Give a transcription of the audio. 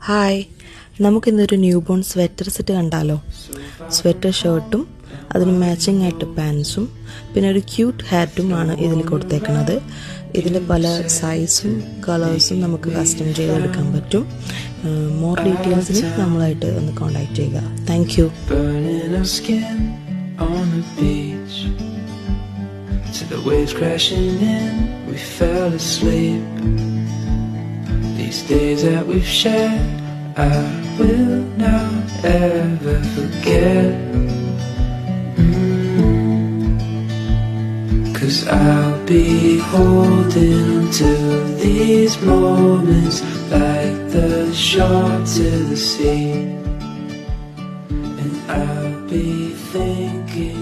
Hi, നമുക്കിന്നൊരു new born sweater set കണ്ടാലോ. Sweater ഷർട്ടും അതിന് മാച്ചിങ് ആയിട്ട് പാൻസും പിന്നെ ഒരു ക്യൂട്ട് ഹാറ്റുമാണ് ഇതിൽ കൊടുത്തേക്കുന്നത്. ഇതിൽ പല സൈസും കളേഴ്സും നമുക്ക് കസ്റ്റം ചെയ്തെടുക്കാൻ പറ്റും. മോർ ഡീറ്റെയിൽസിന് നമ്മളായിട്ട് ഒന്ന് കോൺടാക്ട് ചെയ്യുക. Thank you. To the waves crashing in, we fell asleep. These days that we've shared, I will not ever forget. 'Cause I'll be holding on to these moments like the shore to the sea. And I'll be thinking